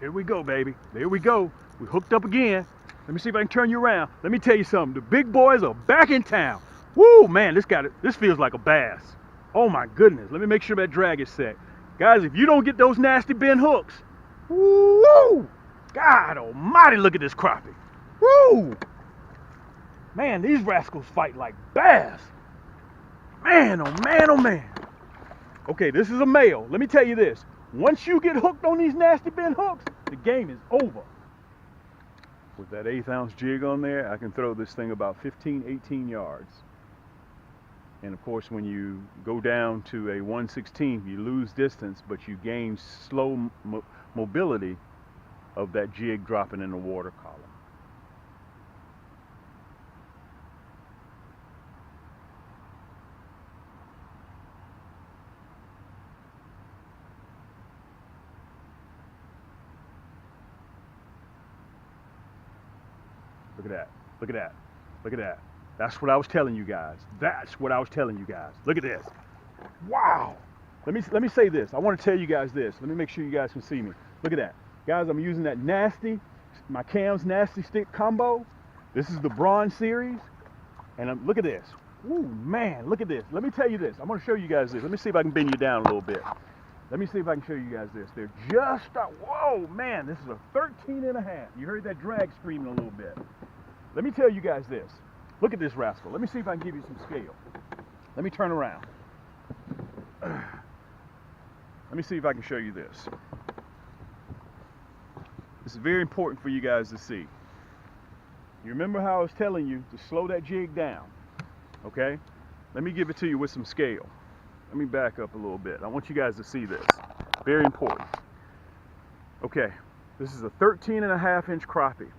Here we go, baby. There we go. We hooked up again. Let me see if I can turn you around. Let me tell you something. The big boys are back in town. Woo, man, this feels like a bass. Oh my goodness. Let me make sure that drag is set. Guys, if you don't get those nasty bend hooks, woo! God almighty, look at this crappie. Woo! Man, these rascals fight like bass. Man, oh man, oh man. Okay, this is a male. Let me tell you this. Once you get hooked on these nasty bend hooks, the game is over. With that 1/8 ounce jig on there, I can throw this thing about 15, 18 yards. And of course, when you go down to a 1/16, you lose distance, but you gain slow mobility of that jig dropping in the water column. Look at that. Look at that. Look at that. That's what I was telling you guys. That's what I was telling you guys. Look at this. Wow. Let me say this. I want to tell you guys this. Let me make sure you guys can see me. Look at that. Guys, I'm using that my Cam's Nasty Stick combo. This is the Bronze series. And look at this. Ooh, man, look at this. Let me tell you this. I'm going to show you guys this. Let me see if I can bend you down a little bit. Let me see if I can show you guys this. They're just, whoa, man, this is a 13.5. You heard that drag screaming a little bit. Let me tell you guys this. Look at this rascal. Let me see if I can give you some scale. Let me turn around. Let me see if I can show you this. This is very important for you guys to see. You remember how I was telling you to slow that jig down, okay? Let me give it to you with some scale. Let me back up a little bit. I want you guys to see this. Very important. Okay, this is a 13.5-inch crappie,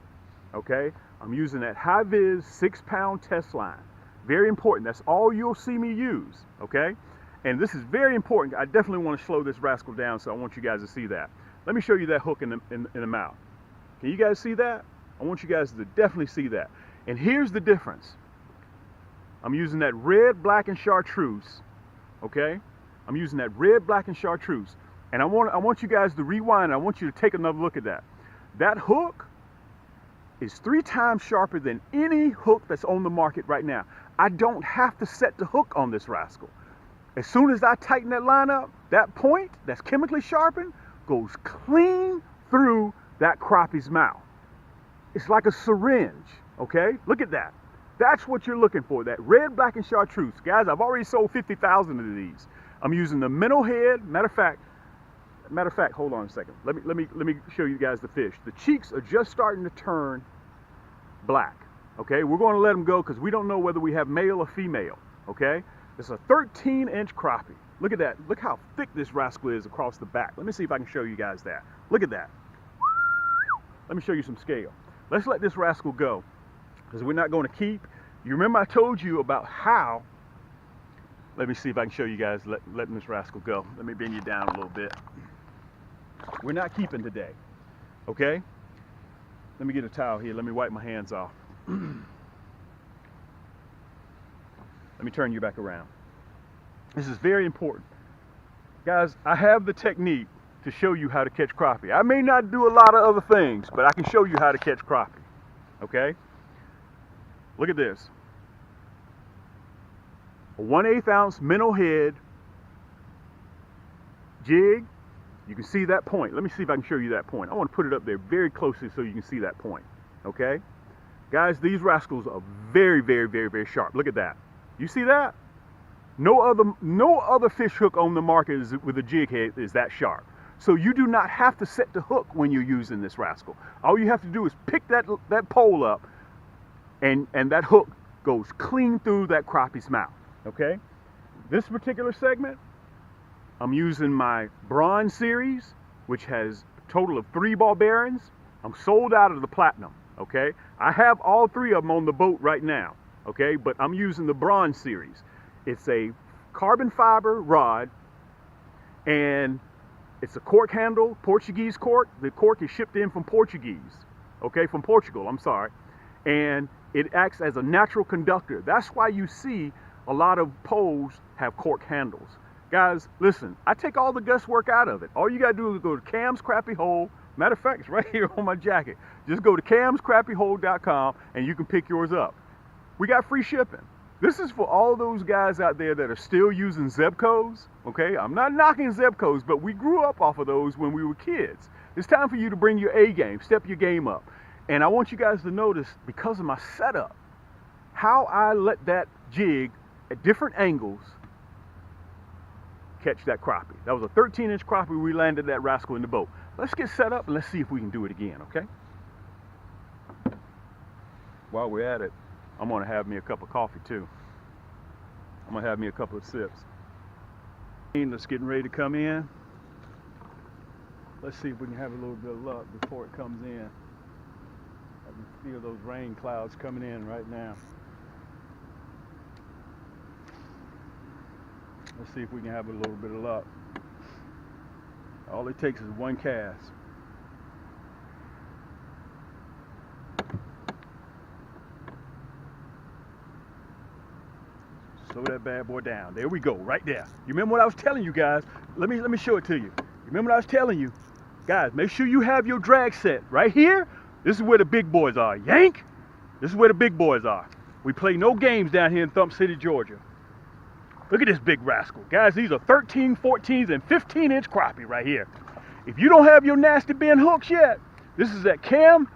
okay? I'm using that high-vis 6-pound test line. Very important. That's all you'll see me use, okay? And this is very important. I definitely want to slow this rascal down, so I want you guys to see that. Let me show you that hook in the mouth. Can you guys see that? I want you guys to definitely see that. And here's the difference. I'm using that red, black, and chartreuse, okay? I'm using that red, black, and chartreuse. And I want you guys to rewind. I want you to take another look at that. That hook is 3 times sharper than any hook that's on the market right now. I don't have to set the hook on this rascal. As soon as I tighten that line up, that point that's chemically sharpened goes clean through that crappie's mouth. It's like a syringe, okay? Look at that. That's what you're looking for, that red, black, and chartreuse. Guys, I've already sold 50,000 of these. I'm using the minnow head. Matter of fact, hold on a second. Let me show you guys the fish. The cheeks are just starting to turn black, okay? We're going to let them go because we don't know whether we have male or female, okay? It's a 13-inch crappie. Look at that. Look how thick this rascal is across the back. Let me see if I can show you guys that. Look at that. Let me show you some scale. Let's let this rascal go because we're not going to keep. You remember I told you about how. Let me see if I can show you guys letting this rascal go. Let me bend you down a little bit. We're not keeping today, okay? Let me get a towel here. Let me wipe my hands off. Let me turn you back around. This is very important. Guys, I have the technique to show you how to catch crappie. I may not do a lot of other things, but I can show you how to catch crappie, okay? Look at this. A 1/8 ounce minnow head jig. You can see that point. Let me see if I can show you that point. I want to put it up there very closely so you can see that point, okay? Guys, these rascals are very, very, very, very sharp. Look at that. You see that? No other fish hook on the market with a jig head is that sharp. So you do not have to set the hook when you're using this rascal. All you have to do is pick that pole up and that hook goes clean through that crappie's mouth, okay? This particular segment, I'm using my Bronze series, which has a total of 3 ball bearings. I'm sold out of the Platinum, okay? I have all 3 of them on the boat right now, okay? But I'm using the Bronze series. It's a carbon fiber rod, and it's a cork handle, Portuguese cork. The cork is shipped in from from Portugal, I'm sorry. And it acts as a natural conductor. That's why you see a lot of poles have cork handles. Guys, listen, I take all the guesswork out of it. All you gotta do is go to Cam's Crappie Hole, Matter of fact, it's right here on my jacket. Just go to camscrappyhole.com and you can pick yours up. We got free shipping. This is for all those guys out there that are still using Zebcos, okay? I'm not knocking Zebcos, but we grew up off of those when we were kids. It's time for you to bring your A game, step your game up. And I want you guys to notice, because of my setup, how I let that jig at different angles catch that crappie. That was a 13-inch crappie. We landed that rascal in the boat. Let's get set up and let's see if we can do it again, okay? While we're at it, I'm gonna have me a cup of coffee too. I'm gonna have me a couple of sips. It's getting ready to come in. Let's see if we can have a little bit of luck before it comes in. I can feel those rain clouds coming in right now. Let's see if we can have a little bit of luck. All it takes is one cast. Slow that bad boy down. There we go, right there. You remember what I was telling you guys? Let me show it to you. You remember what I was telling you? Guys, make sure you have your drag set right here. This is where the big boys are. Yank! This is where the big boys are. We play no games down here in Thump City, Georgia. Look at this big rascal. Guys, these are 13, 14s, and 15-inch crappie right here. If you don't have your nasty bend hooks yet, this is that Cam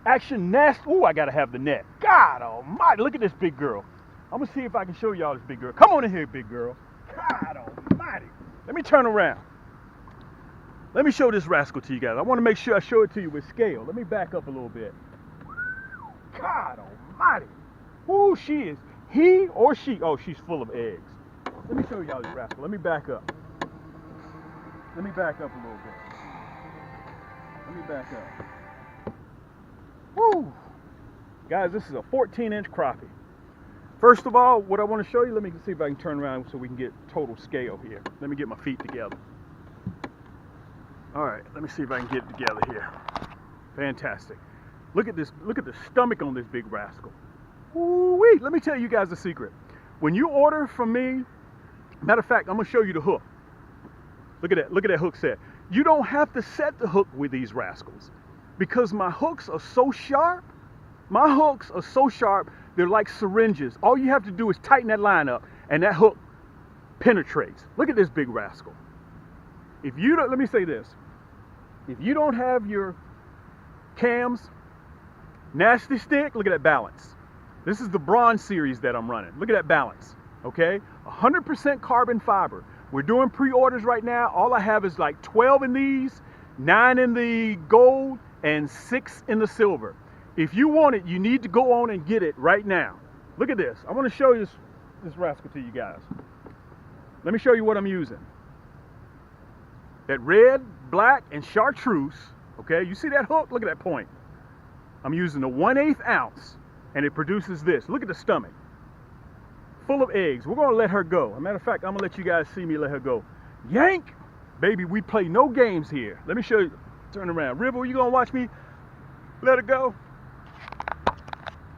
Action Nasty. Ooh, I gotta have the net. God almighty, look at this big girl. I'm gonna see if I can show y'all this big girl. Come on in here, big girl. God almighty. Let me turn around. Let me show this rascal to you guys. I wanna make sure I show it to you with scale. Let me back up a little bit. God almighty. Ooh, she is. He or she, oh, she's full of eggs. Let me show y'all this rascal. Let me back up. Let me back up a little bit. Let me back up. Woo! Guys, this is a 14-inch crappie. First of all, what I want to show you, let me see if I can turn around so we can get total scale here. Let me get my feet together. All right, let me see if I can get it together here. Fantastic. Look at this, look at the stomach on this big rascal. Ooh-wee. Let me tell you guys a secret. When you order from me, matter of fact, I'm gonna show you the hook. Look at that hook set. You don't have to set the hook with these rascals because my hooks are so sharp. My hooks are so sharp, they're like syringes. All you have to do is tighten that line up and that hook penetrates. Look at this big rascal. If you don't, let me say this. If you don't have your Cam's Nasty Stick, look at that balance. This is the bronze series that I'm running. Look at that balance, okay? 100% carbon fiber. We're doing pre-orders right now. All I have is like 12 in these, 9 in the gold, and 6 in the silver. If you want it, you need to go on and get it right now. Look at this. I want to show you this rascal to you guys. Let me show you what I'm using. That red, black, and chartreuse, okay? You see that hook? Look at that point. I'm using a 1/8 ounce. And it produces this. Look at the stomach. Full of eggs. We're going to let her go. As a matter of fact, I'm going to let you guys see me let her go. Yank! Baby, we play no games here. Let me show you. Turn around. Ribble, you going to watch me let her go?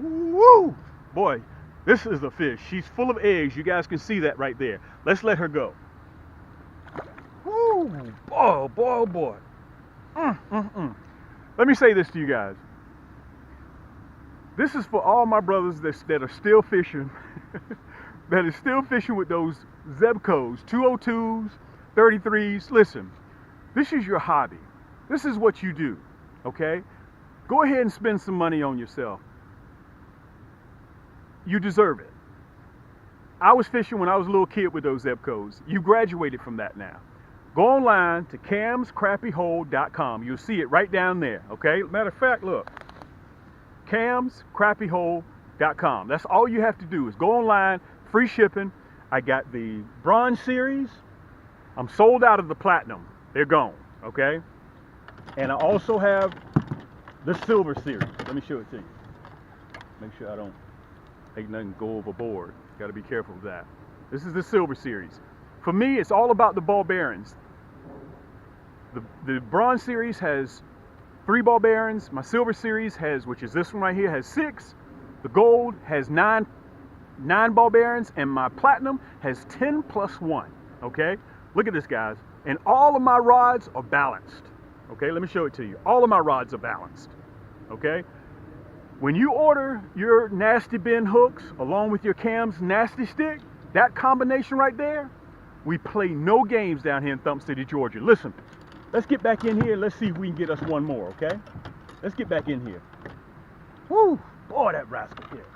Woo! Boy, this is a fish. She's full of eggs. You guys can see that right there. Let's let her go. Woo! Boy, boy, boy. Let me say this to you guys. This is for all my brothers that are still fishing, that is still fishing with those Zebcos, 202s, 33s. Listen, this is your hobby. This is what you do, okay? Go ahead and spend some money on yourself. You deserve it. I was fishing when I was a little kid with those Zebcos. You graduated from that now. Go online to camscrappyhole.com. You'll see it right down there, okay? Matter of fact, look. camscrappyhole.com. That's all you have to do is go online, free shipping. I got the bronze series. I'm sold out of the platinum. They're gone, okay? And I also have the silver series. Let me show it to you. Make sure I don't make nothing go overboard. Got to be careful with that. This is the silver series. For me, it's all about the ball bearings. The bronze series has 3 ball bearings. My silver series has, which is this one right here, has 6. The gold has 9 ball bearings, and my platinum has 10 plus 1. Okay, look at this, guys. And all of my rods are balanced. Okay, let me show it to you. All of my rods are balanced. Okay, when you order your nasty bend hooks along with your Cam's nasty stick, that combination right there, we play no games down here in Thump City, Georgia. Listen, let's get back in here. Let's see if we can get us one more, okay? Let's get back in here. Woo, boy, that rascal hit.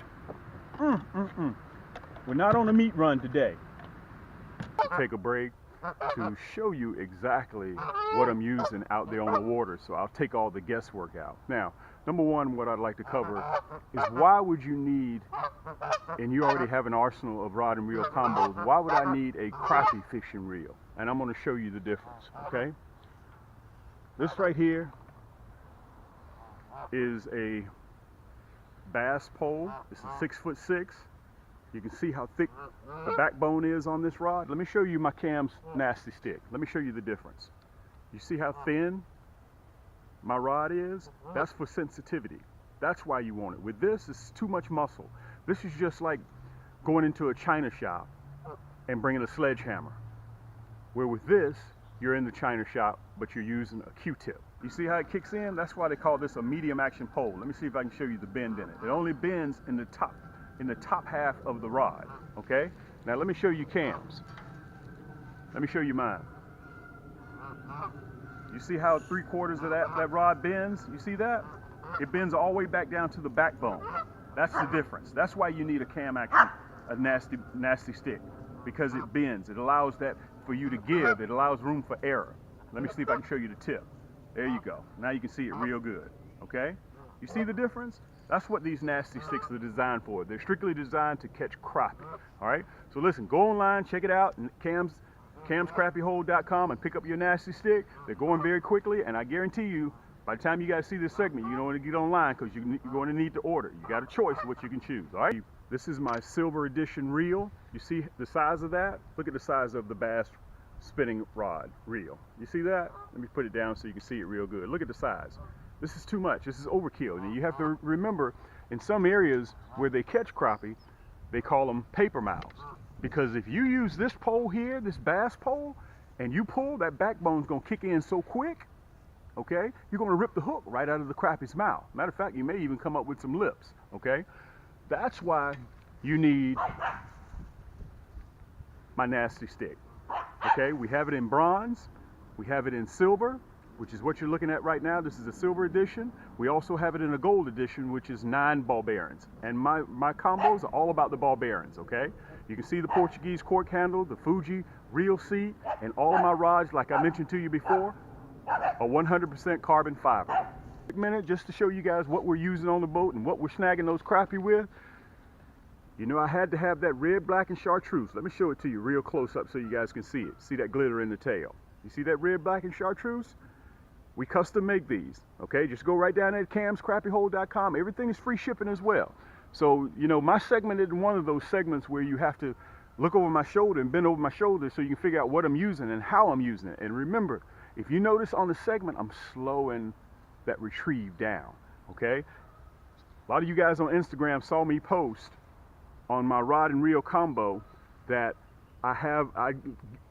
We're not on a meat run today. Take a break to show you exactly what I'm using out there on the water, so I'll take all the guesswork out. Now, number one, what I'd like to cover is why would you need, and you already have an arsenal of rod and reel combos, why would I need a crappie fishing reel? And I'm going to show you the difference, okay? This right here is a bass pole. It's a 6'6". You can see how thick the backbone is on this rod. Let me show you my Cam's nasty stick. Let me show you the difference. You see how thin my rod is? That's for sensitivity. That's why you want it. With this, it's too much muscle. This is just like going into a china shop and bringing a sledgehammer. Where with this, you're in the china shop, but you're using a Q-tip. You see how it kicks in? That's why they call this a medium action pole. Let me see if I can show you the bend in it. It only bends in the top half of the rod, okay? Now let me show you Cam's. Let me show you mine. You see how 3/4 of that rod bends? You see that? It bends all the way back down to the backbone. That's the difference. That's why you need a Cam action, a nasty stick, because it bends. It allows that for you to give. It allows room for error. Let me see if I can show you the tip. There you go. Now you can see it real good, okay? You see the difference? That's what these nasty sticks are designed for. They're strictly designed to catch crappie, all right? So listen, go online, check it out, camscrappiehold.com, and pick up your nasty stick. They're going very quickly, and I guarantee you, by the time you guys see this segment, you don't want to get online because you're going to need to order. You got a choice of what you can choose, all right? This is my silver edition reel. You see the size of that? Look at the size of the bass spinning rod reel. You see that? Let me put it down so you can see it real good. Look at the size. This is too much. This is overkill. And you have to remember, in some areas where they catch crappie, they call them paper mouths. Because if you use this pole here, this bass pole, and you pull, that backbone's going to kick in so quick, okay, you're going to rip the hook right out of the crappie's mouth. Matter of fact, you may even come up with some lips, okay? That's why you need my nasty stick, okay? We have it in bronze, we have it in silver, which is what you're looking at right now. This is a silver edition. We also have it in a gold edition, which is 9 ball bearings. And my combos are all about the ball bearings, okay? You can see the Portuguese cork handle, the Fuji reel seat, and all of my rods, like I mentioned to you before, are 100% carbon fiber. Quick minute just to show you guys what we're using on the boat and what we're snagging those crappie with. You know, I had to have that red, black, and chartreuse. Let me show it to you real close up so you guys can see it. See that glitter in the tail. You see that red, black, and chartreuse? We custom make these, okay? Just go right down at camscrappiehold.com. Everything is free shipping as well. So, you know, my segment is one of those segments where you have to look over my shoulder and bend over my shoulder so you can figure out what I'm using and how I'm using it. And remember, if you notice on the segment, I'm slowing that retrieve down, okay? A lot of you guys on Instagram saw me post on my rod and reel combo that I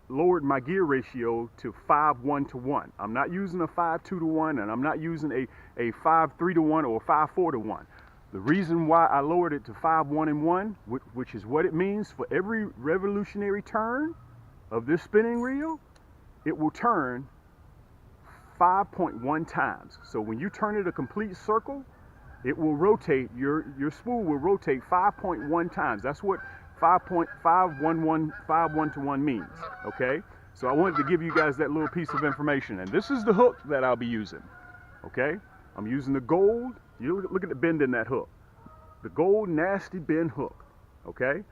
lowered my gear ratio to 5:1:1. I'm not using a 5:2:1, and I'm not using a 5:3:1 or a 5:4:1. The reason why I lowered it to 5:1:1, which is what it means for every revolutionary turn of this spinning reel, it will turn 5.1 times. So when you turn it a complete circle, it will rotate, your spool will rotate 5.1 times. That's what 5.51151 means, okay? So I wanted to give you guys that little piece of information. And this is the hook that I'll be using, okay? I'm using the gold. You look at the bend in that hook. The gold nasty bend hook, okay?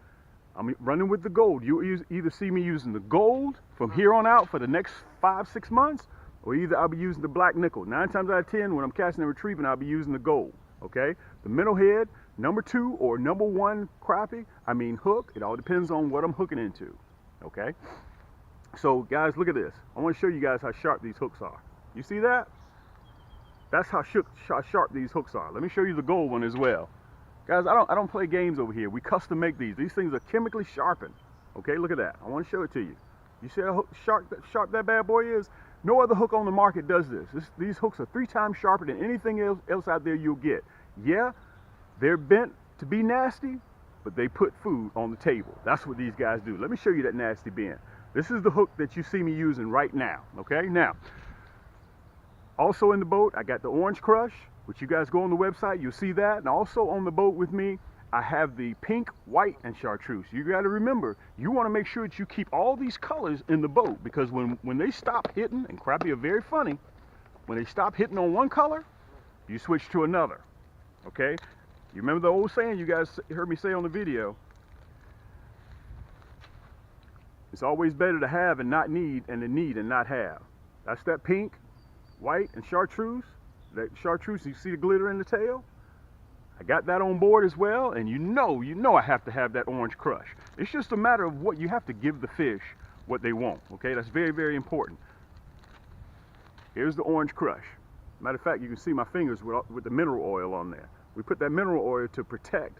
I'm running with the gold. You either see me using the gold from here on out for the next 5-6 months, or either I'll be using the black nickel. 9 times out of 10, when I'm casting and retrieving, I'll be using the gold, okay? The middle head, number 2 or number 1 crappie, hook, it all depends on what I'm hooking into, okay? So guys, look at this. I want to show you guys how sharp these hooks are. You see that? That's how sharp these hooks are. Let me show you the gold one as well. Guys, I don't play games over here. We custom make these. These things are chemically sharpened, okay? Look at that. I want to show it to you. You see how sharp that bad boy is? No other hook on the market does this. These hooks are 3 times sharper than anything else out there you'll get. Yeah, they're bent to be nasty, but they put food on the table. That's what these guys do. Let me show you that nasty bend. This is the hook that you see me using right now, okay? Now, also in the boat, I got the Orange Crush, which you guys go on the website, you'll see that. And also on the boat with me, I have the pink, white, and chartreuse. You got to remember, you want to make sure that you keep all these colors in the boat, because when they stop hitting, and crappie are very funny, when they stop hitting on one color, you switch to another, okay? You remember the old saying you guys heard me say on the video, it's always better to have and not need, and to need and not have. That's that pink, white, and chartreuse. That chartreuse, you see the glitter in the tail? I got that on board as well, and you know I have to have that Orange Crush. It's just a matter of what you have to give the fish what they want, okay? That's very, very important. Here's the Orange Crush. Matter of fact, you can see my fingers with the mineral oil on there. We put that mineral oil to protect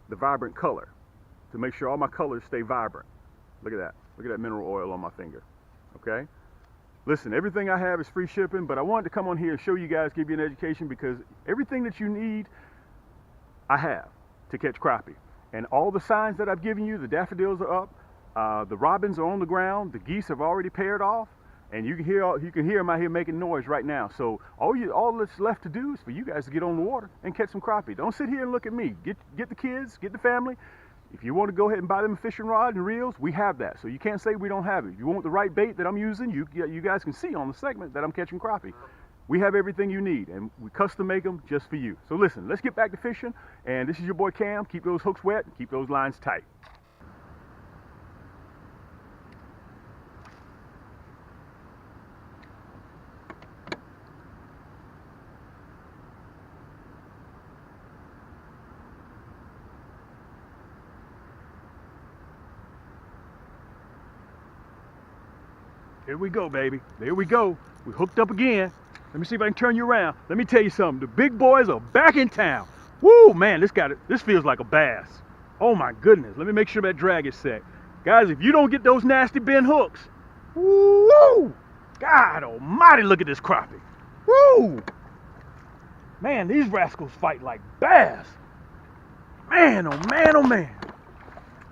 the vibrant color, to make sure all my colors stay vibrant. Look at that. Look at that mineral oil on my finger, okay? Listen, everything I have is free shipping, but I wanted to come on here and show you guys, give you an education, because everything that you need, I have to catch crappie. And all the signs that I've given you, the daffodils are up, the robins are on the ground, the geese have already paired off, and you can hear them out here making noise right now. So all that's left to do is for you guys to get on the water and catch some crappie. Don't sit here and look at me. Get the kids, get the family. If you want to go ahead and buy them a fishing rod and reels, we have that. So you can't say we don't have it. If you want the right bait that I'm using, you guys can see on the segment that I'm catching crappie. We have everything you need, and we custom make them just for you. So listen, let's get back to fishing, and this is your boy Cam. Keep those hooks wet and keep those lines tight. Here we go, baby. There we go. We hooked up again. Let me see if I can turn you around. Let me tell you something. The big boys are back in town. Woo, man, this feels like a bass. Oh my goodness. Let me make sure that drag is set. Guys, if you don't get those nasty bend hooks, woo! God almighty, look at this crappie. Woo! Man, these rascals fight like bass. Man, oh man, oh man.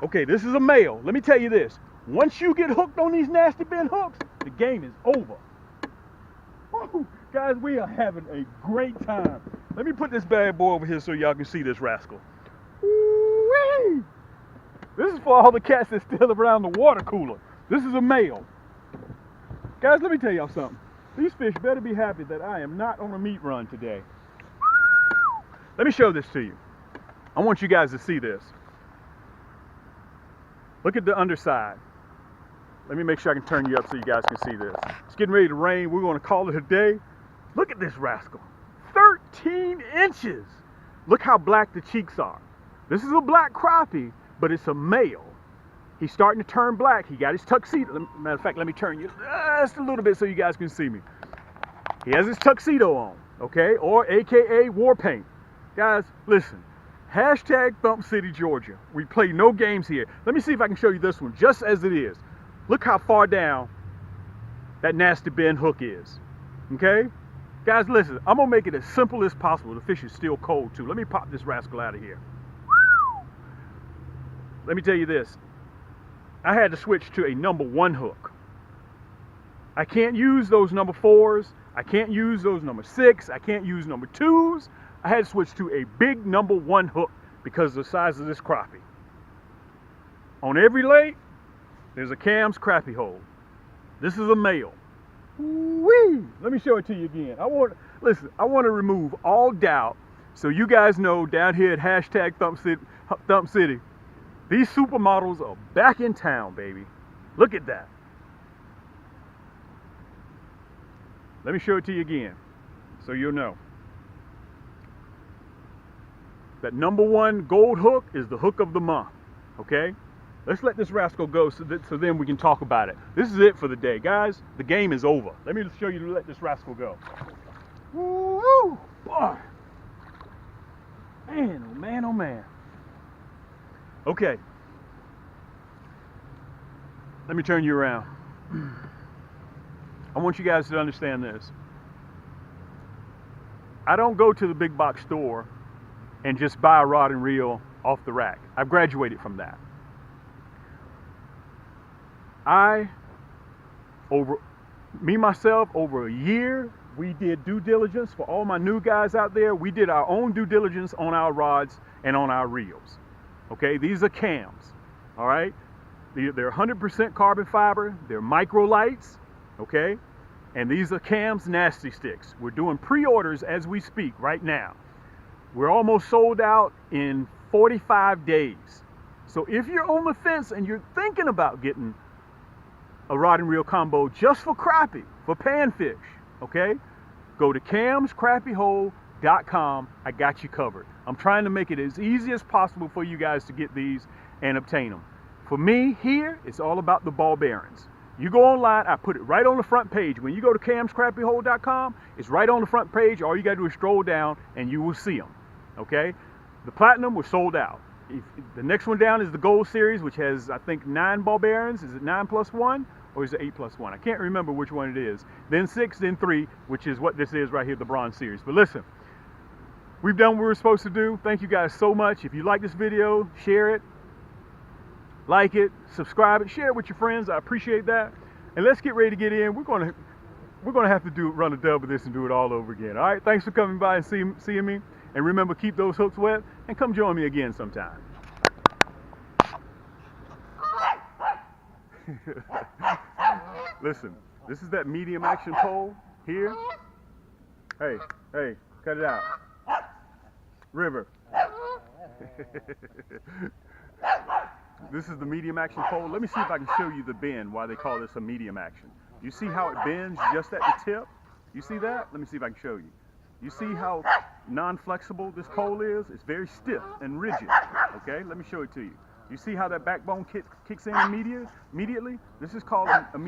Okay, this is a male. Let me tell you this. Once you get hooked on these nasty bend hooks, the game is over. Woo! Guys, we are having a great time. Let me put this bad boy over here so y'all can see this rascal. Woo-wee! This is for all the cats that's still around the water cooler. This is a male. Guys, let me tell y'all something. These fish better be happy that I am not on a meat run today. Let me show this to you. I want you guys to see this. Look at the underside. Let me make sure I can turn you up so you guys can see this. It's getting ready to rain. We're going to call it a day. Look at this rascal. 13 inches. Look how black the cheeks are. This is a black crappie, but it's a male. He's starting to turn black. He got his tuxedo. Matter of fact, let me turn you just a little bit so you guys can see me. He has his tuxedo on, okay? Or AKA war paint. Guys, listen. Hashtag Thump City, Georgia. We play no games here. Let me see if I can show you this one just as it is. Look how far down that nasty bend hook is, okay? Guys, listen, I'm gonna make it as simple as possible. The fish is still cold too. Let me pop this rascal out of here. Let me tell you this. I had to switch to a #1 hook. I can't use those #4s. I can't use those #6. I can't use #2s. I had to switch to a big #1 hook because of the size of this crappie. On every lake, there's a Cam's crappie hole. This is a male. Whee! Let me show it to you again. I want to remove all doubt so you guys know down here at hashtag Thump City, these supermodels are back in town, baby. Look at that. Let me show it to you again so you'll know. That #1 gold hook is the hook of the month, okay? Let's let this rascal go so then we can talk about it. This is it for the day. Guys, the game is over. Let me show you to let this rascal go. Woo! Boy. Man, oh man, oh man. Okay. Let me turn you around. I want you guys to understand this. I don't go to the big box store and just buy a rod and reel off the rack. I've graduated from that. Myself, over a year, we did due diligence for all my new guys out there. We did our own due diligence on our rods and on our reels. Okay, these are cams, all right? They're 100% carbon fiber. They're micro lights, okay? And these are Cam's Nasty Sticks. We're doing pre-orders as we speak right now. We're almost sold out in 45 days. So if you're on the fence and you're thinking about getting a rod and reel combo just for crappie, for panfish, okay? Go to camscrappiehole.com. I got you covered. I'm trying to make it as easy as possible for you guys to get these and obtain them. For me here, it's all about the ball bearings. You go online, I put it right on the front page. When you go to camscrappiehole.com, it's right on the front page. All you gotta do is scroll down and you will see them, okay? The platinum was sold out. The next one down is the gold series, which has, I think, 9 ball bearings. Is it 9+1 or is it 8+1? I can't remember which one it is. Then 6, then 3, which is what this is right here, the bronze series. But listen, we've done what we were supposed to do. Thank you guys so much. If you like this video, share it, like it, subscribe it, share it with your friends. I appreciate that. And let's get ready to get in. We're gonna have to run a dub of this and do it all over again. All right, thanks for coming by and seeing me. And remember, keep those hooks wet and come join me again sometime. Listen, this is that medium action pole here. Hey, cut it out. River. This is the medium action pole. Let me see if I can show you the bend, why they call this a medium action. You see how it bends just at the tip? You see that? Let me see if I can show you. You see how non-flexible this pole is? It's very stiff and rigid, okay? Let me show it to you. You see how that backbone kicks in immediately? This is called a medium